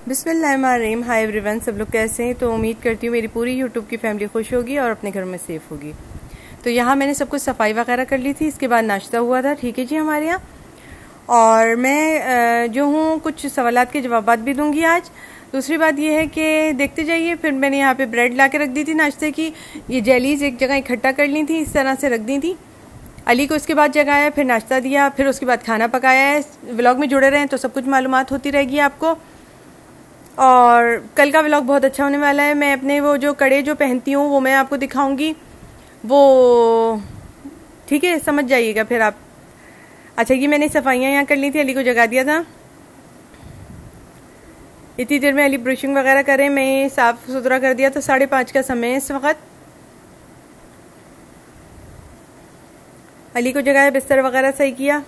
बिस्मिल्लाहिर्रहमानिर्रहीम। Hi everyone, सब लोग कैसे हैं? तो उम्मीद करती हूँ मेरी पूरी यूट्यूब की फैमिली खुश होगी और अपने घर में सेफ होगी। तो यहाँ मैंने सब कुछ सफाई वगैरह कर ली थी, इसके बाद नाश्ता हुआ था, ठीक है जी हमारे यहाँ। और मैं जो हूँ कुछ सवालात के जवाबात भी दूंगी आज। दूसरी बात यह है कि देखते जाइए। फिर मैंने यहाँ पे ब्रेड ला के रख दी थी नाश्ते की, ये जेलीज एक जगह इकट्ठा कर ली थी, इस तरह से रख दी थी। अली को इसके बाद जगाया, फिर नाश्ता दिया, फिर उसके बाद खाना पकाया है। व्लॉग में जुड़े रहें तो सब कुछ मालूमात होती रहेगी आपको। और कल का व्लॉग बहुत अच्छा होने वाला है। मैं अपने वो जो कड़े जो पहनती हूँ वो मैं आपको दिखाऊंगी, वो ठीक है, समझ जाइएगा फिर आप। अच्छा, ये मैंने सफाइयाँ यहाँ कर ली थी, अली को जगा दिया था। इतनी देर में अली ब्रशिंग वगैरह करें, मैं साफ सुथरा कर दिया। तो 5:30 का समय है इस वक्त। अली को जगाया, बिस्तर वगैरह सही किया।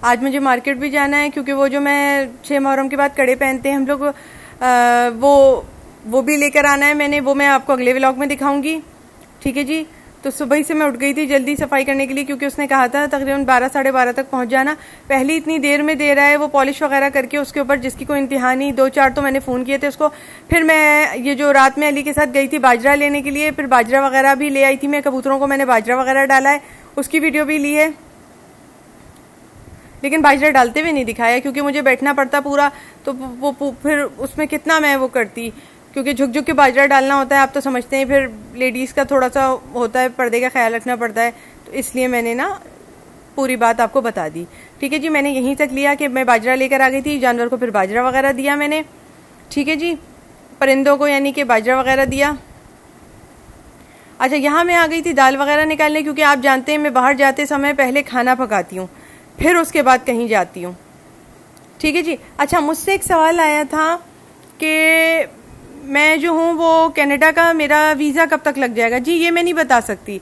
आज मुझे मार्केट भी जाना है, क्योंकि वो जो मैं 6 मुहर्रम के बाद कड़े पहनते हैं हम लोग, वो भी लेकर आना है मैंने। वो मैं आपको अगले व्लॉग में दिखाऊंगी, ठीक है जी। तो सुबह से मैं उठ गई थी जल्दी सफाई करने के लिए, क्योंकि उसने कहा था तकरीबन 12 साढ़े 12 तक पहुंच जाना। पहले इतनी देर में दे रहा है वो पॉलिश वगैरह करके उसके ऊपर, जिसकी कोई इंतहा नहीं। 2-4 तो मैंने फ़ोन किए थे उसको। फिर मैं ये जो रात में अली के साथ गई थी बाजरा लेने के लिए, फिर बाजरा वगैरह भी ले आई थी मैं। कबूतरों को मैंने बाजरा वगैरह डाला है, उसकी वीडियो भी ली है, लेकिन बाजरा डालते हुए नहीं दिखाया, क्योंकि मुझे बैठना पड़ता पूरा। तो वो फिर उसमें कितना मैं वो करती, क्योंकि झुक झुक के बाजरा डालना होता है। आप तो समझते हैं, फिर लेडीज़ का थोड़ा सा होता है, पर्दे का ख्याल रखना पड़ता है। तो इसलिए मैंने ना पूरी बात आपको बता दी, ठीक है जी। मैंने यहीं तक लिया कि मैं बाजरा लेकर आ गई थी, जानवर को फिर बाजरा वगैरह दिया मैंने, ठीक है जी। परिंदों को यानी कि बाजरा वगैरह दिया। अच्छा, यहाँ मैं आ गई थी दाल वगैरह निकालने, क्योंकि आप जानते हैं मैं बाहर जाते समय पहले खाना पकाती हूँ, फिर उसके बाद कहीं जाती हूँ, ठीक है जी। अच्छा, मुझसे एक सवाल आया था कि मैं जो हूँ वो कनाडा का मेरा वीज़ा कब तक लग जाएगा। जी ये मैं नहीं बता सकती,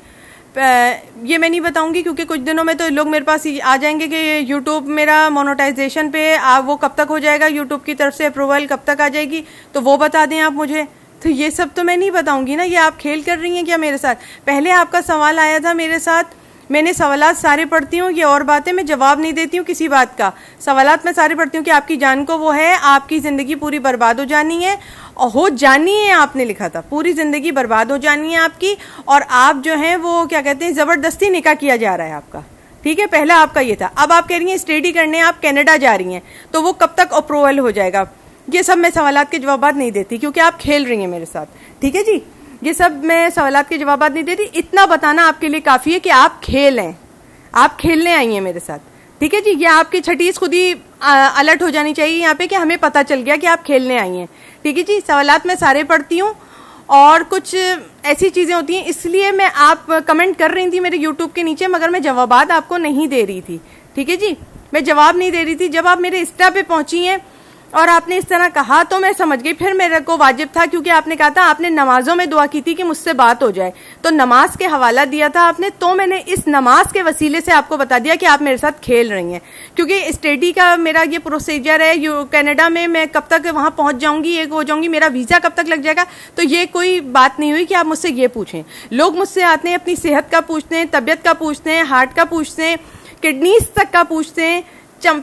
ये मैं नहीं बताऊंगी, क्योंकि कुछ दिनों में तो लोग मेरे पास आ जाएंगे कि यूट्यूब मेरा मोनेटाइजेशन पे वो कब तक हो जाएगा, यूट्यूब की तरफ से अप्रूवल कब तक आ जाएगी, तो वो बता दें आप मुझे। तो ये सब तो मैं नहीं बताऊंगी ना, ये आप खेल कर रही हैं क्या मेरे साथ। पहले आपका सवाल आया था मेरे साथ, मैंने सवालात सारे पढ़ती हूँ, ये और बातें मैं जवाब नहीं देती हूँ किसी बात का। सवालात मैं सारे पढ़ती हूँ कि आपकी जान को वो है, आपकी ज़िंदगी पूरी बर्बाद हो जानी है, और हो जानी है। आपने लिखा था पूरी ज़िंदगी बर्बाद हो जानी है आपकी, और आप जो हैं वो क्या कहते हैं, ज़बरदस्ती निकाह किया जा रहा है आपका, ठीक है। पहला आपका ये था। अब आप कह रही हैं स्टडी करने आप कनाडा जा रही हैं, तो वो कब तक अप्रूवल हो जाएगा। ये सब मैं सवालात के जवाब नहीं देती, क्योंकि आप खेल रही हैं मेरे साथ, ठीक है जी। ये सब मैं सवालात के जवाब नहीं देती। इतना बताना आपके लिए काफ़ी है कि आप खेलें, आप खेलने आई हैं मेरे साथ, ठीक है जी। ये आपकी छठीस खुद ही अलर्ट हो जानी चाहिए यहाँ पे कि हमें पता चल गया कि आप खेलने आई हैं, ठीक है जी। सवालात मैं सारे पढ़ती हूँ, और कुछ ऐसी चीज़ें होती हैं, इसलिए मैं आप कमेंट कर रही थी मेरे यूट्यूब के नीचे, मगर मैं जवाबात आपको नहीं दे रही थी, ठीक है जी। मैं जवाब नहीं दे रही थी। जब आप मेरे इंस्टा पे पहुंची हैं और आपने इस तरह कहा तो मैं समझ गई। फिर मेरे को वाजिब था, क्योंकि आपने कहा था, आपने नमाजों में दुआ की थी कि मुझसे बात हो जाए, तो नमाज के हवाला दिया था आपने। तो मैंने इस नमाज के वसीले से आपको बता दिया कि आप मेरे साथ खेल रही हैं, क्योंकि स्टडी का मेरा ये प्रोसीजर है। कनाडा में मैं कब तक वहां पहुंच जाऊंगी, एक हो जाऊंगी, मेरा वीज़ा कब तक लग जाएगा, तो ये कोई बात नहीं हुई कि आप मुझसे ये पूछें। लोग मुझसे आते हैं, अपनी सेहत का पूछते हैं, तबियत का पूछते हैं, हार्ट का पूछते हैं, किडनीज तक का पूछते हैं,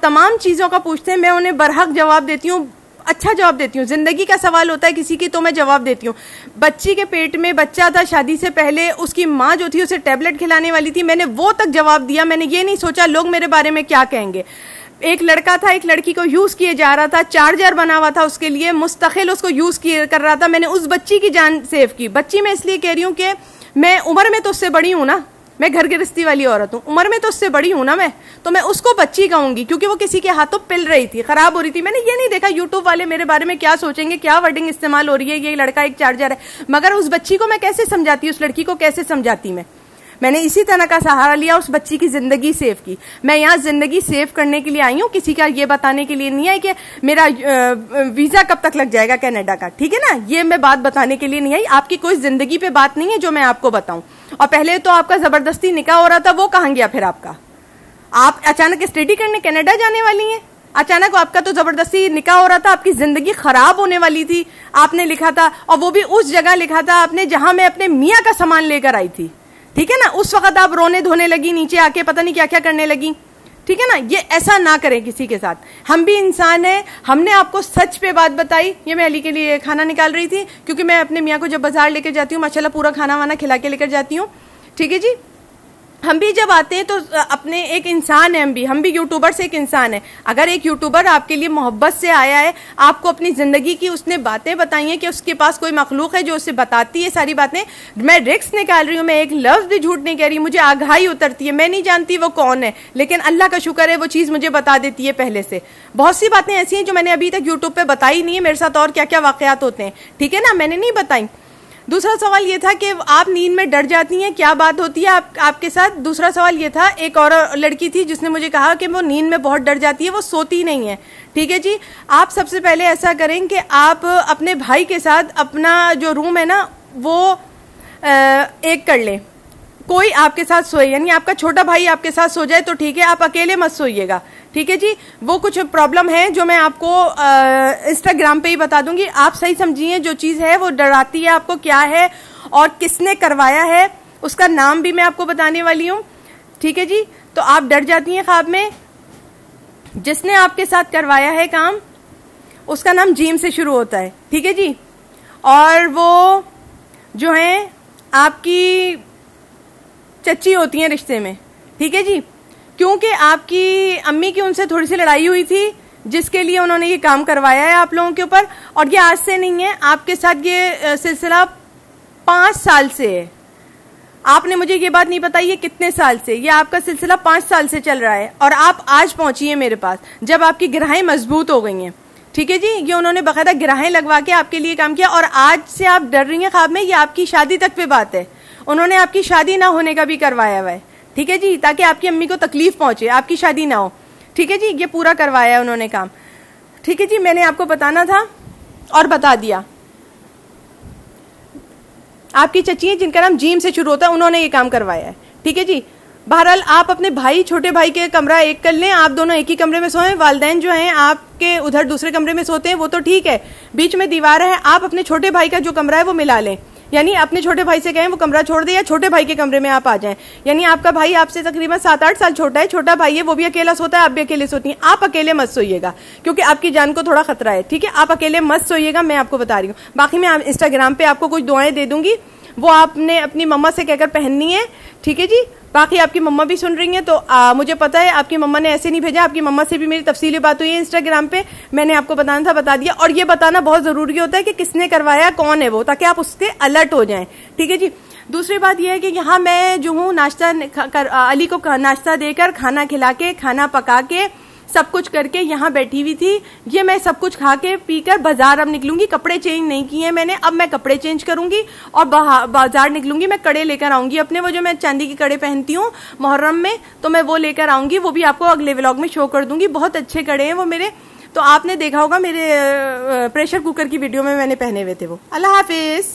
तमाम चीज़ों का पूछते हैं। मैं उन्हें बरहक जवाब देती हूँ, अच्छा जवाब देती हूँ। जिंदगी का सवाल होता है किसी की, तो मैं जवाब देती हूँ। बच्ची के पेट में बच्चा था, शादी से पहले उसकी माँ जो थी उसे टैबलेट खिलाने वाली थी, मैंने वो तक जवाब दिया। मैंने ये नहीं सोचा लोग मेरे बारे में क्या कहेंगे। एक लड़का था, एक लड़की को यूज किए जा रहा था, चार्जर बना हुआ था उसके लिए, मुस्तकिल उसको यूज कर रहा था। मैंने उस बच्ची की जान सेव की। बच्ची मैं इसलिए कह रही हूँ कि मैं उम्र में तो उससे बड़ी हूँ ना, मैं घर गृहस्थी वाली औरत हूँ, उम्र में तो उससे बड़ी हूँ ना मैं, तो मैं उसको बच्ची कहूंगी, क्योंकि वो किसी के हाथों पिल रही थी, खराब हो रही थी। मैंने ये नहीं देखा यूट्यूब वाले मेरे बारे में क्या सोचेंगे, क्या वर्डिंग इस्तेमाल हो रही है, ये लड़का एक चार्जर है। मगर उस बच्ची को मैं कैसे समझाती, उस लड़की को कैसे समझाती मैंने इसी तरह का सहारा लिया, उस बच्ची की जिंदगी सेव की। मैं यहाँ जिंदगी सेव करने के लिए आई हूँ, किसी का ये बताने के लिए नहीं है कि मेरा वीजा कब तक लग जाएगा कनाडा का, ठीक है ना। ये मैं बात बताने के लिए नहीं आई, आपकी कोई जिंदगी पे बात नहीं है जो मैं आपको बताऊं। और पहले तो आपका जबरदस्ती निकाह हो रहा था, वो कहाँ गया फिर आपका। आप अचानक स्टडी करने कनाडा जाने वाली हैं, अचानक आपका तो जबरदस्ती निकाह हो रहा था, आपकी जिंदगी खराब होने वाली थी, आपने लिखा था, और वो भी उस जगह लिखा था आपने जहां मैं अपने मियाँ का सामान लेकर आई थी, ठीक है ना, उस वक्त आप रोने धोने लगी, नीचे आके पता नहीं क्या क्या करने लगी, ठीक है ना। ये ऐसा ना करें किसी के साथ, हम भी इंसान हैं। हमने आपको सच पे बात बताई। ये मैं अली के लिए खाना निकाल रही थी, क्योंकि मैं अपने मियाँ को जब बाजार लेकर जाती हूँ माशाल्लाह पूरा खाना वाना खिला के लेकर जाती हूँ, ठीक है जी। हम भी जब आते हैं तो अपने एक इंसान है, हम भी यूट्यूबर से एक इंसान है। अगर एक यूट्यूबर आपके लिए मोहब्बत से आया है, आपको अपनी जिंदगी की उसने बातें बताई हैं कि उसके पास कोई मखलूक है जो उसे बताती है सारी बातें, मैं रिस्क निकाल रही हूँ, मैं एक लफ्ज भी झूठ नहीं कह रही, मुझे आगाही उतरती है, मैं नहीं जानती वो कौन है, लेकिन अल्लाह का शुक्र है वो चीज़ मुझे बता देती है पहले से। बहुत सी बातें ऐसी हैं जो मैंने अभी तक यूट्यूब पर बताई नहीं है, मेरे साथ और क्या क्या वाकयात होते हैं, ठीक है ना, मैंने नहीं बताई। दूसरा सवाल ये था कि आप नींद में डर जाती हैं, क्या बात होती है आपके साथ। दूसरा सवाल ये था, एक और लड़की थी जिसने मुझे कहा कि वो नींद में बहुत डर जाती है, वो सोती नहीं है, ठीक है जी। आप सबसे पहले ऐसा करें कि आप अपने भाई के साथ अपना जो रूम है ना वो एक कर लें, कोई आपके साथ सोए, यानी आपका छोटा भाई आपके साथ सो जाए तो ठीक है, आप अकेले मत सोइएगा, ठीक है जी। वो कुछ प्रॉब्लम है जो मैं आपको इंस्टाग्राम पे ही बता दूंगी, आप सही समझिए। जो चीज़ है वो डराती है आपको, क्या है और किसने करवाया है उसका नाम भी मैं आपको बताने वाली हूँ, ठीक है जी। तो आप डर जाती हैं ख्वाब में, जिसने आपके साथ करवाया है काम उसका नाम जीम से शुरू होता है, ठीक है जी। और वो जो है आपकी चच्ची होती हैं रिश्ते में, ठीक है जी, क्योंकि आपकी अम्मी की उनसे थोड़ी सी लड़ाई हुई थी जिसके लिए उन्होंने ये काम करवाया है आप लोगों के ऊपर। और ये आज से नहीं है, आपके साथ ये सिलसिला 5 साल से है। आपने मुझे ये बात नहीं बताई है कितने साल से, ये आपका सिलसिला 5 साल से चल रहा है और आप आज पहुंची है मेरे पास जब आपकी गिरहाएं मजबूत हो गई हैं, ठीक है जी। ये उन्होंने बाकायदा गिरहाएं लगवा के आपके लिए काम किया और आज से आप डर रही हैं ख्वाब में, ये आपकी शादी तक पे बात है। उन्होंने आपकी शादी ना होने का भी करवाया हुआ है, ठीक है जी, ताकि आपकी अम्मी को तकलीफ पहुंचे, आपकी शादी ना हो, ठीक है जी। ये पूरा करवाया है उन्होंने काम, ठीक है जी। मैंने आपको बताना था और बता दिया। आपकी चची है जिनका नाम जीम से शुरू होता है, उन्होंने ये काम करवाया है, ठीक है जी। बहरहाल आप अपने भाई, छोटे भाई के कमरा एक कर लें, आप दोनों एक ही कमरे में सोएं। वालिदैन जो हैं आपके उधर दूसरे कमरे में सोते हैं वो तो ठीक है, बीच में दीवार है, आप अपने छोटे भाई का जो कमरा है वो मिला लें, यानी अपने छोटे भाई से कहें वो कमरा छोड़ दे या छोटे भाई के कमरे में आप आ जाएं। यानी आपका भाई आपसे तकरीबन 7-8 साल छोटा है, छोटा भाई है, वो भी अकेला सोता है, आप भी अकेले सोती हैं। आप अकेले मत सोइएगा क्योंकि आपकी जान को थोड़ा खतरा है, ठीक है। आप अकेले मत सोइएगा, मैं आपको बता रही हूँ। बाकी मैं इंस्टाग्राम पे आपको कुछ दुआएं दे दूंगी, वो आपने अपनी मम्मा से कहकर पहननी है, ठीक है जी। बाकी आपकी मम्मा भी सुन रही हैं तो मुझे पता है आपकी मम्मा ने ऐसे नहीं भेजा, आपकी मम्मा से भी मेरी तफसीली बात हुई है इंस्टाग्राम पे, मैंने आपको बताना था बता दिया। और ये बताना बहुत जरूरी होता है कि किसने करवाया, कौन है वो, ताकि आप उसके अलर्ट हो जाएं, ठीक है जी। दूसरी बात यह है कि यहाँ मैं जो हूँ नाश्ता अली को नाश्ता देकर, खाना खिला के, खाना पका के, सब कुछ करके यहाँ बैठी हुई थी। ये मैं सब कुछ खा के पीकर बाजार अब निकलूंगी, कपड़े चेंज नहीं किए मैंने, अब मैं कपड़े चेंज करूंगी और बाजार निकलूंगी। मैं कड़े लेकर आऊंगी अपने, वो जो मैं चांदी की कड़े पहनती हूँ मुहर्रम में, तो मैं वो लेकर आऊंगी, वो भी आपको अगले व्लॉग में शो कर दूंगी। बहुत अच्छे कड़े हैं वो मेरे, तो आपने देखा होगा मेरे प्रेशर कुकर की वीडियो में मैंने पहने हुए थे वो। अल्लाह हाफिज।